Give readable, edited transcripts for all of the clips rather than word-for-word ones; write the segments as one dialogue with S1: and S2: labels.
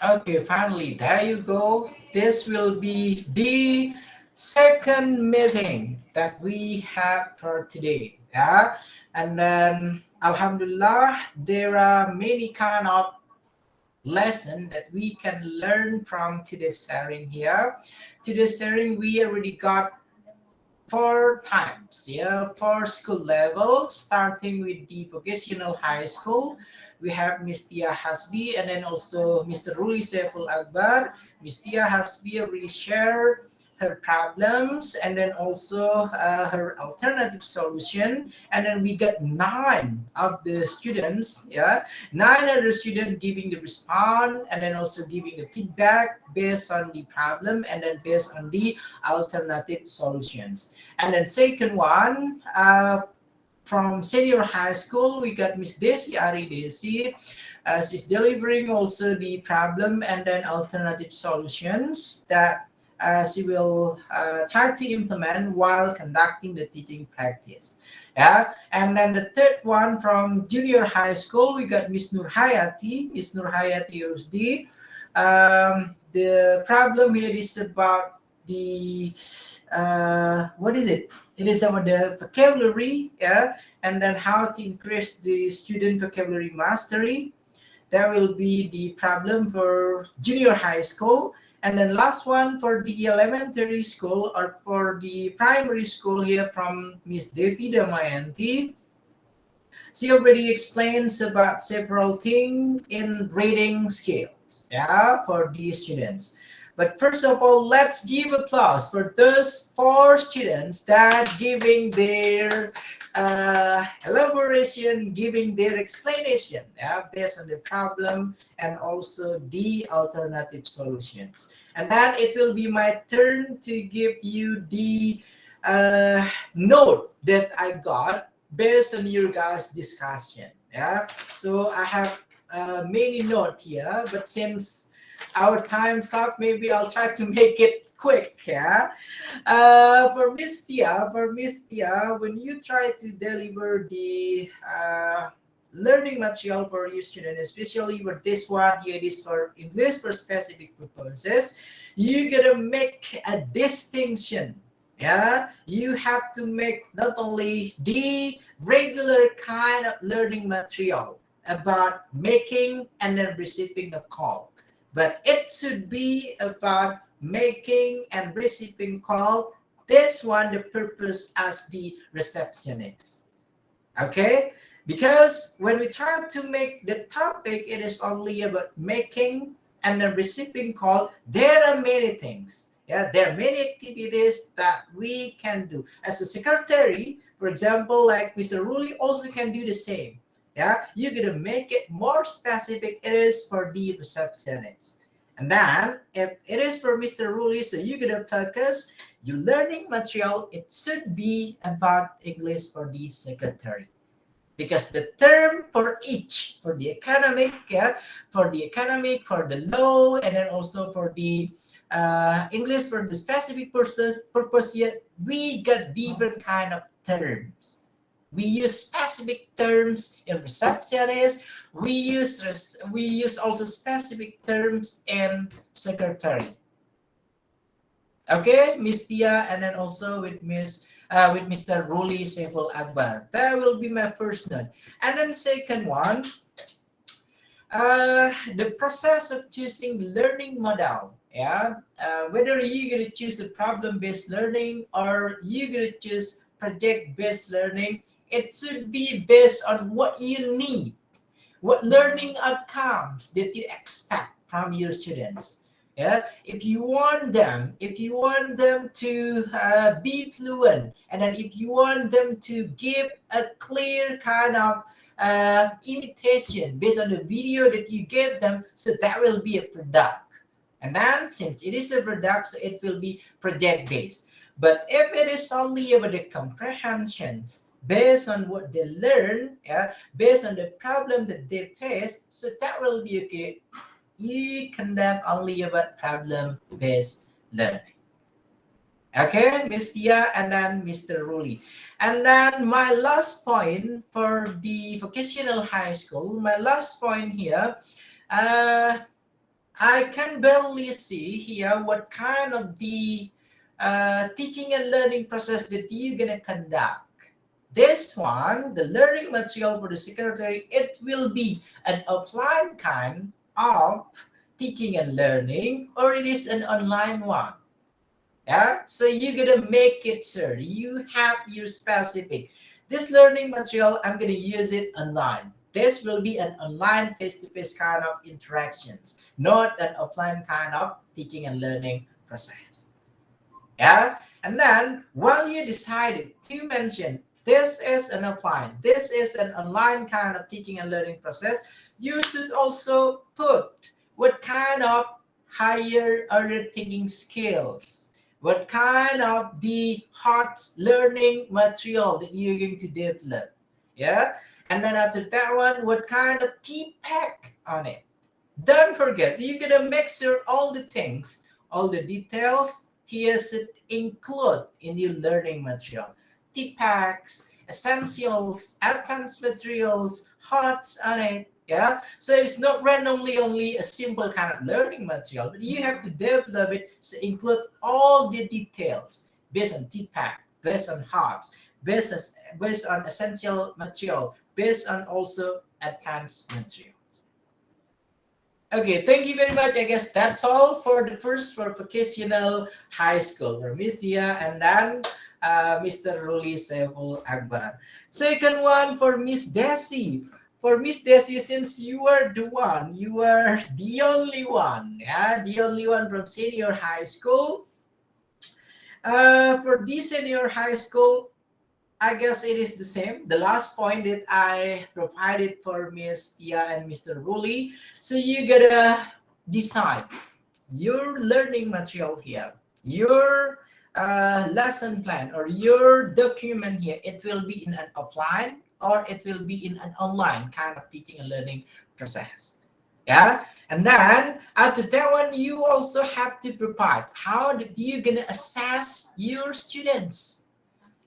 S1: Okay, finally, there you go. This will be the second meeting that we have for today. Yeah, and then Alhamdulillah, there are many kind of lesson that we can learn from today's sharing here. Today's sharing, we already got four times, yeah, for school level, starting with the vocational high school. We have Miss Tia Hasbi and then also Mr. Ruli Saiful Akbar. Miss Tia Hasbi already shared her problems and then also her alternative solution. And then we got nine of the students, yeah, nine other students giving the response and then also giving the feedback based on the problem and then based on the alternative solutions. And then second one, from senior high school, we got Miss Desi Ari Desi. She's delivering also the problem and then alternative solutions that she will try to implement while conducting the teaching practice. Yeah, and then the third one from junior high school, we got Miss Nurhayati, Miss Nurhayati Rusdi. The problem here is about the what is it? It is about the vocabulary, yeah, and then how to increase the student vocabulary mastery. That will be the problem for junior high school. And then last one for the elementary school or for the primary school here from Miss Devi Damayanti. She already explains about several things in reading skills, yeah, for the students. But first of all, let's give applause for those four students that giving their elaboration, giving their explanation, yeah, based on the problem and also the alternative solutions. And then it will be my turn to give you the note that I got based on your guys' discussion. Yeah, so I have many notes here, but since our time's up, maybe I'll try to make it quick. Yeah, for Miss Tia, when you try to deliver the learning material for your student, especially with this one here, this for English for specific purposes, you gotta make a distinction. Yeah, you have to make not only the regular kind of learning material about making and then receiving a call, but it should be about making and receiving call. This one the purpose as the receptionist. Okay, because when we try to make the topic, it is only about making and then receiving call. There are many things, yeah, there are many activities that we can do as a secretary, for example, like Mr. Ruli also can do the same. Yeah, you're gonna make it more specific. It is for the receptionist. And then if it is for Mr. Ruli, so you're gonna focus your learning material, it should be about English for the secretary, because the term for each, for the academic, yeah, for the academic, for the law, and then also for the English for the specific purpose yet we got different kind of terms. We use specific terms in receptionist. We use also specific terms in secretary. Okay, Miss Tia, and then also with Mr. Ruli Saiful Akbar. That will be my first note. And then second one, the process of choosing learning model. Yeah, whether you're gonna choose a problem-based learning or you're gonna choose project-based learning, it should be based on what you need, what learning outcomes that you expect from your students. Yeah, if you want them to be fluent, and then if you want them to give a clear kind of imitation based on the video that you gave them, so that will be a product. And then since it is a product, so it will be project based. But if it is only about the comprehensions based on what they learn, yeah, based on the problem that they face, so that will be okay. You conduct only about problem-based learning. Okay, Miss Tia and then Mr. Ruli. And then my last point for the vocational high school, my last point here, uh, I can barely see here what kind of the teaching and learning process that you're gonna conduct. This one, the learning material for the secretary, it will be an offline kind of teaching and learning, or it is an online one. Yeah, so you gotta make it, sir. You have your specific. This learning material, I'm gonna use it online. This will be an online face-to-face kind of interactions, not an offline kind of teaching and learning process. Yeah, and then while you decided to mention this is an offline, this is an online kind of teaching and learning process, you should also put what kind of higher order thinking skills, what kind of the hard learning material that you're going to develop. Yeah, and then after that one, what kind of key pack on it. Don't forget, you're gonna make sure all the things, all the details here should include in your learning material. Tip packs, essentials, advanced materials, hearts on it. Yeah, so it's not randomly only a simple kind of learning material, but you have to develop it to include all the details based on tip pack, based on hearts, based on essential material, based on also advanced material. Okay, thank you very much. I guess that's all for the first for vocational high school for Miss Tia and then Mr. Ruli Saiful Akbar. Second one for Miss Desi. For Miss Desi, since you are the one, you are the only one, yeah, the only one from senior high school. For this senior high school, I guess it is the same. The last point that I provided for Miss Tia and Mr. Ruli. So you gotta decide your learning material here, your lesson plan or your document here. It will be in an offline or it will be in an online kind of teaching and learning process. Yeah. And then after that one, you also have to provide how did you gonna assess your students,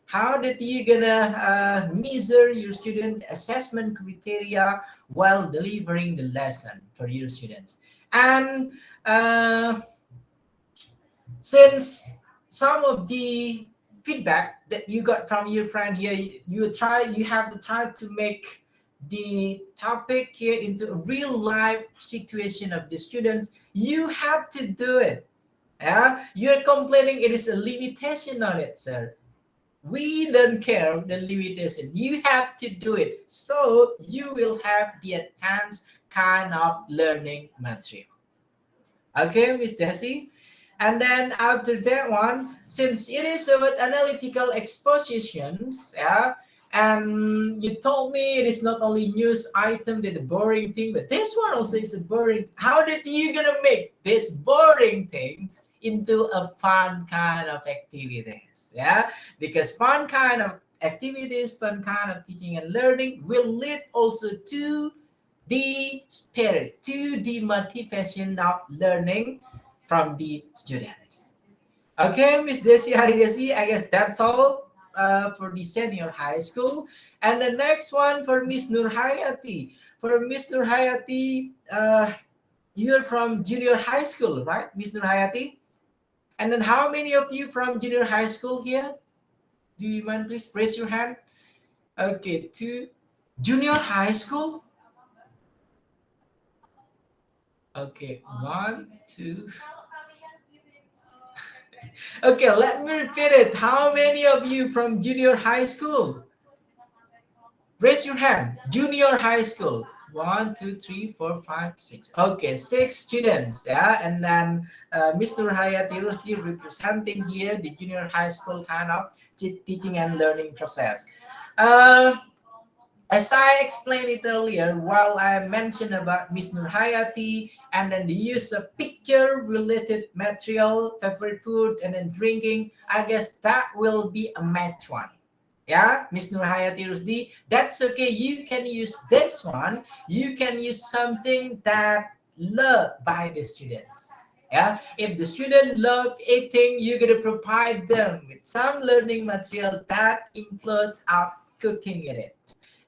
S1: how that you gonna measure your student assessment criteria while delivering the lesson for your students. And uh, since some of the feedback that you got from your friend here, you have to try to make the topic here into a real life situation of the students. You have to do it. Yeah, you're complaining it is a limitation on it, sir. We don't care the limitation. You have to do it. So you will have the advanced kind of learning material. Okay, Miss Desi? And then after that one, since it is about analytical expositions, yeah, and you told me it is not only news item that the boring thing, but this one also is a boring. How did you gonna make these boring things into a fun kind of activities? Yeah, because fun kind of activities, fun kind of teaching and learning will lead also to the spirit, to the motivation of learning from the students. Okay, Miss Desi Haridesi, I guess that's all for the senior high school. And the next one for Miss Nurhayati. For Miss Nurhayati, you're from junior high school, right, Miss Nurhayati? And then how many of you from junior high school here? Do you mind please raise your hand? Okay, two. Junior high school? Okay, one, two. Okay, let me repeat it. How many of you from junior high school? Raise your hand. Junior high school. One, two, three, four, five, six. Okay, six students. Yeah, and then Mr. Hayati Rusdi representing here the junior high school kind of teaching and learning process. Uh, as I explained it earlier, while I mentioned about Miss Nurhayati and then the use of picture related material, favorite food, and then drinking, I guess that will be a match one. Yeah, Miss Nurhayati Rusdi, that's okay. You can use this one. You can use something that loved by the students. Yeah, if the student love eating, you're gonna provide them with some learning material that include cooking in it,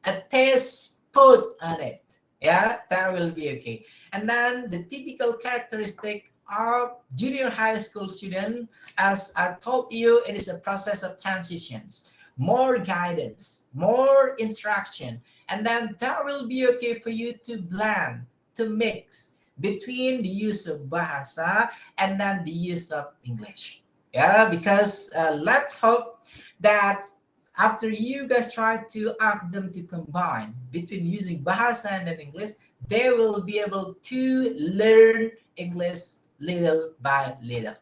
S1: a taste put on it. Yeah, that will be okay. And then the typical characteristic of junior high school student, as I told you, it is a process of transitions, more guidance, more interaction, and then that will be okay for you to blend, to mix between the use of bahasa and then the use of English. Yeah, because let's hope that after you guys try to ask them to combine between using bahasa and then English, they will be able to learn English little by little.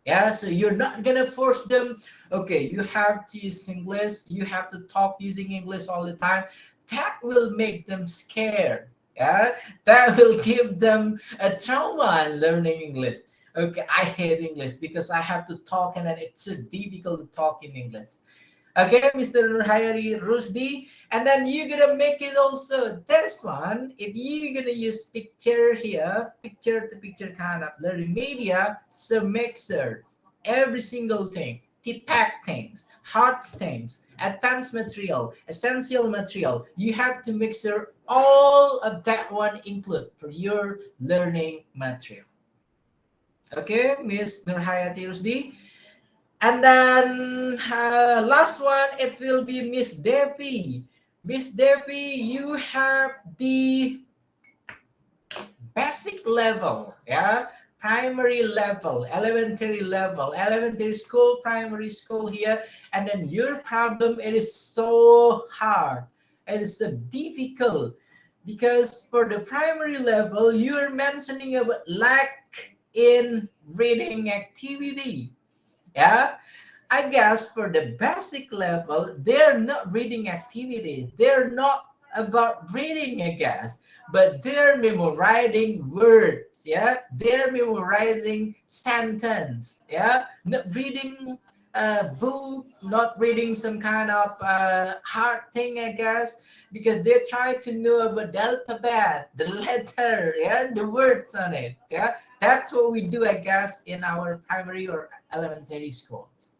S1: Yeah, so you're not gonna force them. Okay, you have to use English, you have to talk using English all the time. That will make them scared. Yeah, that will give them a trauma in learning English. Okay, I hate English because I have to talk and then it's so difficult to talk in English. Okay, Mr. Nurhayati Rusdi, and then you're gonna make it also this one. If you're gonna use picture here, picture to picture kind of learning media, so make sure every single thing, TPAC things, hot things, advanced material, essential material, you have to make sure all of that one include for your learning material. Okay, Miss Nurhayati Rusdi. And then last one, it will be Miss Devi. Miss Devi, you have the basic level, yeah, primary level, elementary school, primary school here, and then your problem it is so hard, it is so difficult because for the primary level you're mentioning about lack in reading activity. Yeah, I guess for the basic level, they're not reading activities. They're not about reading, I guess, but they're memorizing words. Yeah, they're memorizing sentence. Yeah, not reading a book, not reading some kind of hard thing, I guess, because they try to know about the alphabet, the letter, yeah, the words on it. Yeah, that's what we do, I guess, in our primary or elementary schools.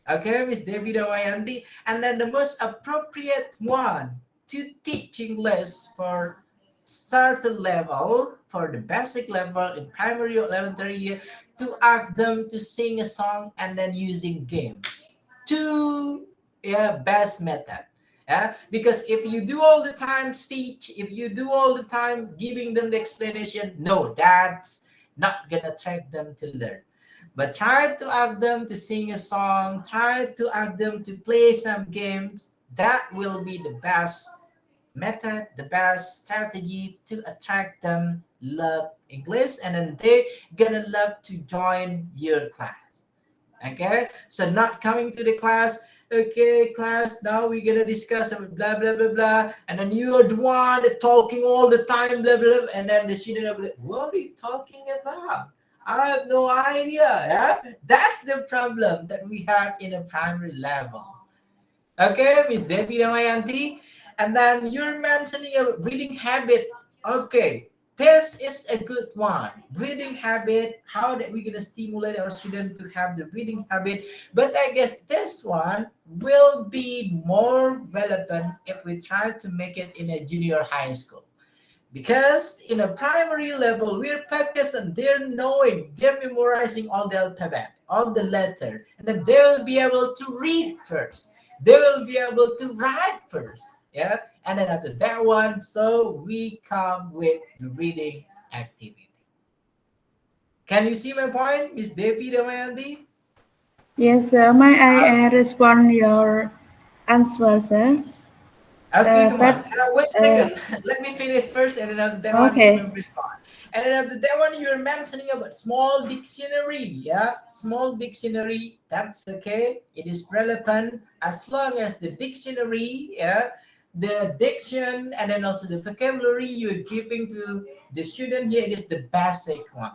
S1: Okay, Miss Devi Dawayanti. And then the most appropriate one to teach English for starter level, for the basic level in primary or elementary year, to ask them to sing a song and then using games. Two, yeah, best method. Yeah, because if you do all the time speech, if you do all the time giving them the explanation, no, that's not gonna track them to learn. But try to ask them to sing a song, try to ask them to play some games. That will be the best method, the best strategy to attract them love English and then they gonna love to join your class. Okay, so not coming to the class. Okay, class, now we're gonna discuss about blah blah blah blah, and then you're the one that talking all the time, blah blah, blah, and then the student will be like, what are you talking about? I have no idea. Yeah, that's the problem that we have in a primary level. Okay, Miss Devi Ramayanti. And then you're mentioning a reading habit. Okay, this is a good one. Reading habit, how that we're gonna stimulate our student to have the reading habit. But I guess this one will be more relevant if we try to make it in a junior high school. Because in a primary level, we're focused on their knowing, they're memorizing all the alphabet, all the letter, and then they will be able to read first. They will be able to write first. Yeah. And then after that one, so we come with the reading activity. Can you see my point, Miss Devi Damayanti?
S2: Yes, sir. May I respond your answer, sir?
S1: Okay, come on.
S2: But
S1: Wait a
S2: uh,
S1: second. Let me finish first, and then after that one, you
S2: okay.
S1: will respond. And then after that one, you're mentioning about small dictionary. Yeah, small dictionary. That's okay. It is relevant as long as the dictionary, yeah, the diction, and then also the vocabulary you're giving to the student here. It is the basic one.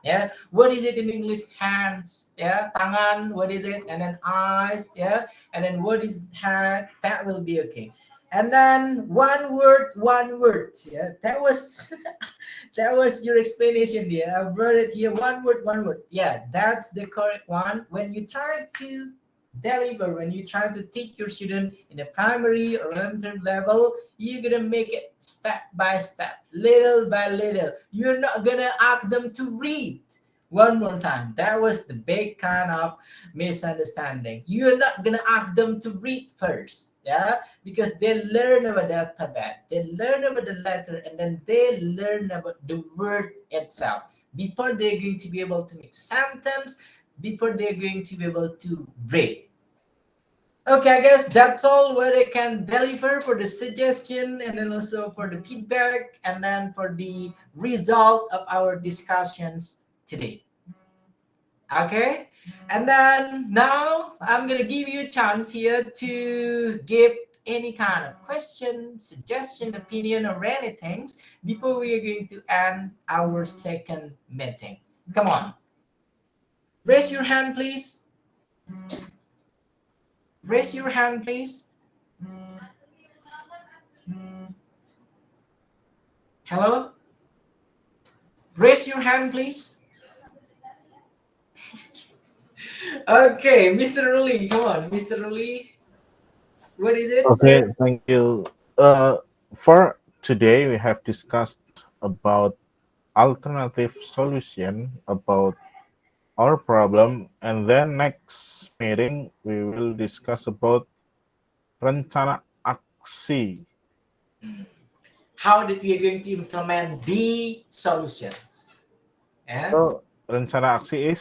S1: Yeah, what is it in English? Hands. Yeah, tangan. What is it? And then eyes. Yeah, and then what is head? That will be okay. And then one word. Yeah, that was that was your explanation. Yeah, I've wrote it here. One word. Yeah, that's the correct one. When you try to deliver, when you try to teach your student in a primary or elementary level, You're gonna make it step by step, little by little. You're not gonna ask them to read one more time. That was the big kind of misunderstanding. You're not gonna ask them to read first, yeah, because they learn about the alphabet, they learn about the letter, and then they learn about the word itself before they're going to be able to make sentence, before they're going to be able to read. Okay, I guess that's all what I can deliver for the suggestion and then also for the feedback and then for the result of our discussions today. Okay, and then now I'm gonna give you a chance here to give any kind of question, suggestion, opinion, or anything before we are going to end our second meeting. Come on, raise your hand, please. Raise your hand, please. Hello? Raise your hand, please. Okay, Mr. Ruli, come on, Mr. Ruli. What is it,
S3: Okay,
S1: sir?
S3: thank you. Uh, for today, we have discussed about alternative solution about our problem, and then next meeting we will discuss about rencana aksi.
S1: How that we are going to implement the solutions? Yeah.
S3: So rencana aksi is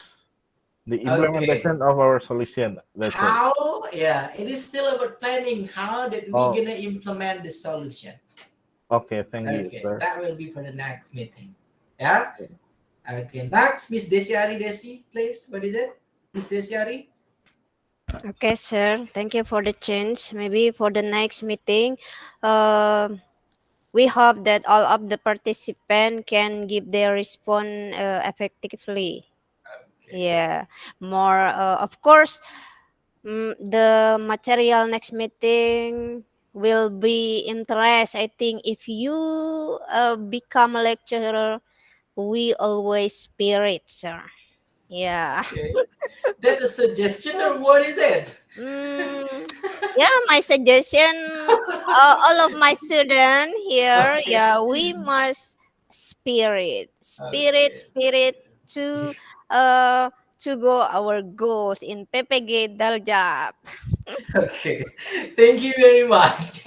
S3: the
S1: Okay.
S3: implementation of our solution. That's it.
S1: How? Yeah, it is still about planning. How that we
S3: Oh,
S1: gonna implement the solution?
S3: okay. Thank you,
S1: Okay,
S3: sir.
S1: that will be for the next meeting. Yeah. Okay. Next, Miss Desiari Desi, please. What is it, Miss Desiari?
S4: Okay, sir. Thank you for the change. Maybe for the next meeting, uh, we hope that all of the participants can give their response effectively.
S1: Okay.
S4: Yeah, more. Of course, the material next meeting will be interest. I think if you become a lecturer, we always spirit, sir. Yeah.
S1: Okay. That a suggestion or what is it?
S4: Mm, yeah, my suggestion, all of my students here,
S1: Okay.
S4: yeah, we must
S1: Okay.
S4: spirit to uh to go our goals in Ppg Daljab.
S1: Okay. Thank you very much,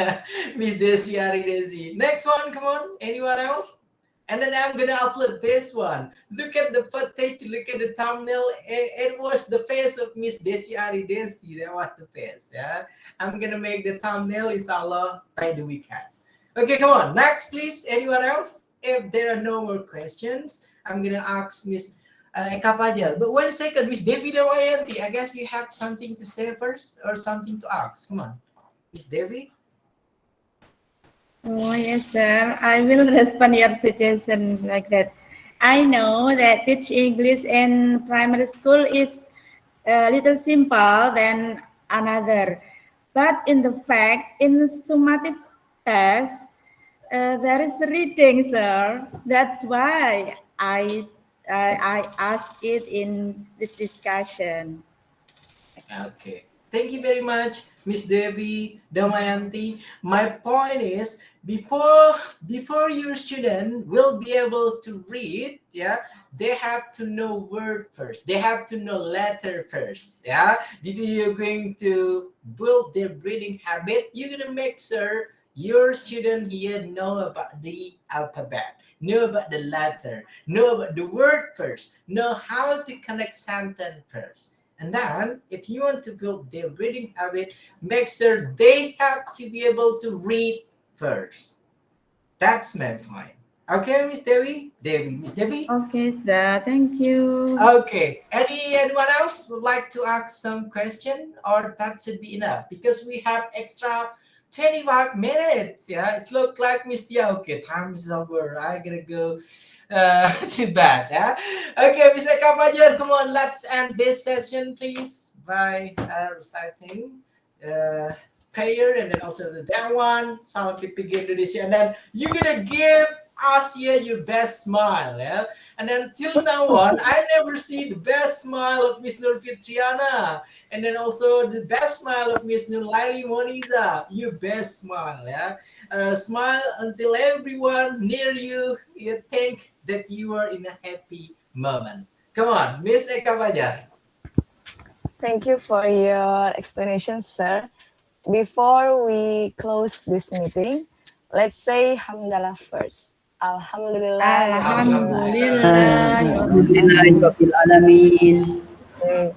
S1: Miss Desi Ari Desi. Next one, come on. Anyone else? And then I'm gonna upload this one. Look at the footage, look at the thumbnail. It was the face of Miss Desi Ari Desi. That was the face. Yeah. I'm gonna make the thumbnail inshallah by the weekend. Okay, come on. Next, please. Anyone else? If there are no more questions, I'm gonna ask Miss Eka Pajar. But one second, Miss Devi Dawayanti, I guess you have something to say first or something to ask. Come on, Miss Devi.
S2: Oh, yes, sir. I will respond your suggestion like that. I know that teach English in primary school is a little simple than another, but in the fact, in summative test, there is reading, sir. That's why I ask it in this discussion.
S1: Okay. Thank you very much, Miss Devi Damayanti. My point is before your student will be able to read, yeah, they have to know word first. They have to know letter first. Yeah. If you're going to build their reading habit, you're gonna make sure your student here know about the alphabet, know about the letter, know about the word first, know how to connect sentence first. And then, if you want to build their reading habit, make sure they have to be able to read first. That's my point. Okay, Miss Devi? Miss Devi?
S2: Okay, sir. Thank you.
S1: Okay. Anyone else would like to ask some question, or that should be enough? Because we have extra 25 minutes. Yeah, it looked like Miss Tia. Okay, time is over. I gotta go to bed. Yeah. Okay, Miss Eka Fajar, come on, let's end this session, please, by reciting prayer and then also the that one, Salam Ppg Indonesia, and then you're gonna give Asia your best smile, yeah. And then till now on, I never see the best smile of Miss Nur Fitriana, and then also the best smile of Miss Nur Laili Moniza. Your best smile, yeah. Smile until everyone near you think that you are in a happy moment. Come on, Miss Eka Fajar.
S5: Thank you for your explanation, sir. Before we close this meeting, let's say Hamdalah first. Alhamdulillah.
S2: Alhamdulillah.
S6: Alhamdulillahirrahmanirrahim.
S5: Okay.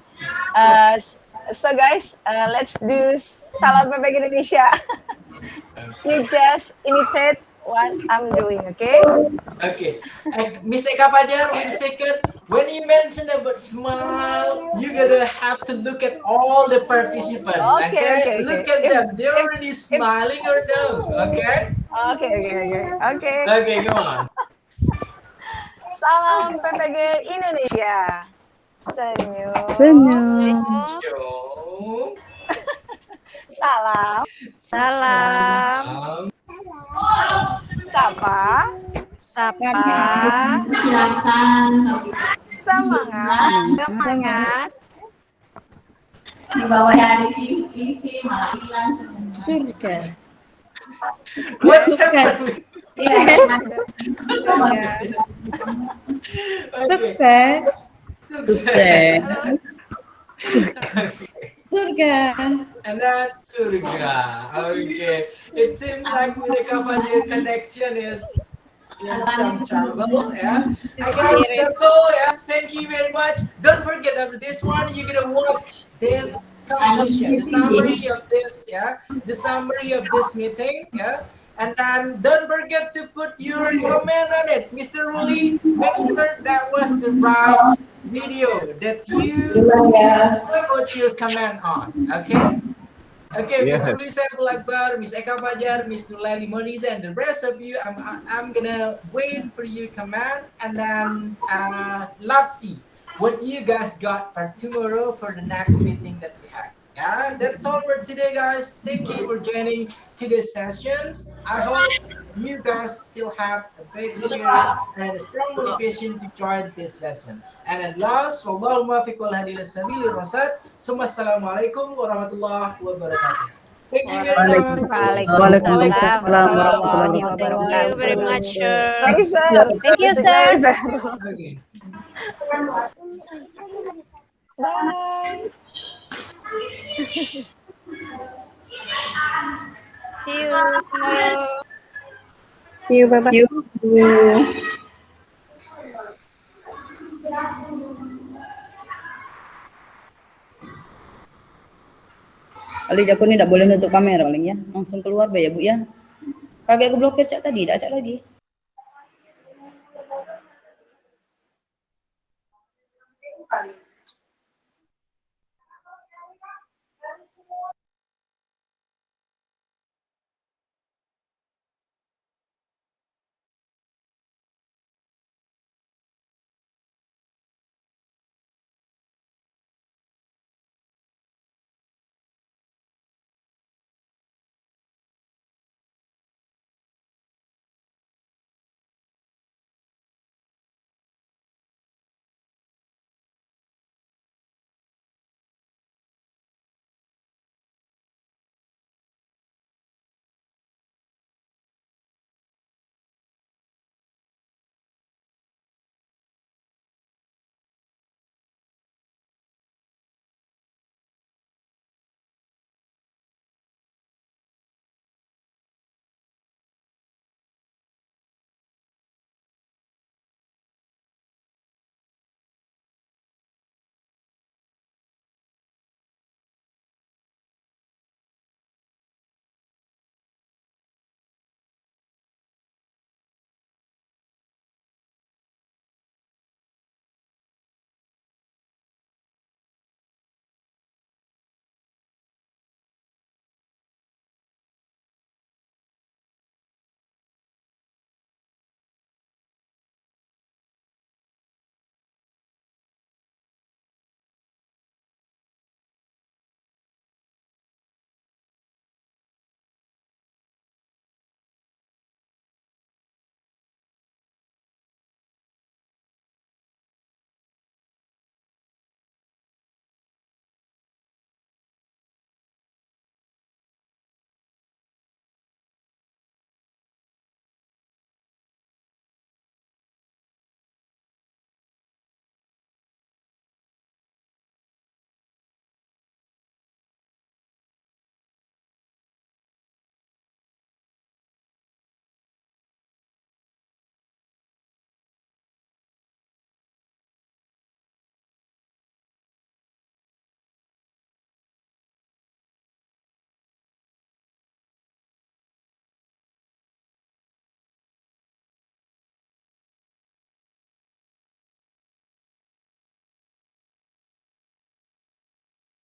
S5: So guys, let's do salam Ppg Indonesia. You just imitate what I'm doing, okay?
S1: Okay, Miss Eka Fajar, wait a second. When you mention about smile, you gotta have to look at all the participants. Okay, look at them. They're already smiling or no? Okay.
S5: Okay.
S1: Okay, come on.
S5: Salam Ppg Indonesia. Senyum.
S1: Show.
S5: Salam.
S4: Salam.
S5: Sapa. Semangat.
S4: Semangat.
S6: Di bawah hari ini malah hilang semua.
S2: Surga.
S1: What happened? Okay.
S2: Sukses. Surga.
S1: And then surga. Okay. It seems like Miss Eka Fajar connection is in some trouble. Yeah. I guess that's all. Yeah. Thank you very much. Don't forget after this one, you're gonna watch this competition, the summary of this. Yeah. The summary of this meeting. Yeah. And then don't forget to put your comment on it, Mr. Ruli. Make sure that was the right video that you put your comment on. Okay. Okay,
S3: Yes.
S1: Miss Ruli Saiful Akbar, Miss Eka Fajar, Miss Nurlaili Moniza, and the rest of you, I'm gonna wait for your comment, and then let's see what you guys got for tomorrow for the next meeting that we have. Yeah, that's all for today, guys. Thank you for joining today's sessions. I hope you guys still have a big spirit and a strong motivation to join this lesson. And at last, wallahu muwaffiq wal hadi ila sabilir rasyad. Assalamualaikum warahmatullahi wabarakatuh. Thank you very much.
S4: Waalaikumsalam warahmatullahi wabarakatuh. Thank you very much, sir.
S5: Thank you, sir.
S4: Thank you, sir.
S1: Okay.
S5: Bye.
S4: See you tomorrow.
S2: See you. Bye-bye.
S6: Ali aku ni tak boleh nutup kamera paling ya. Langsung keluar ya Bu ya. Kagak aku blokir cak tadi, dak cak lagi.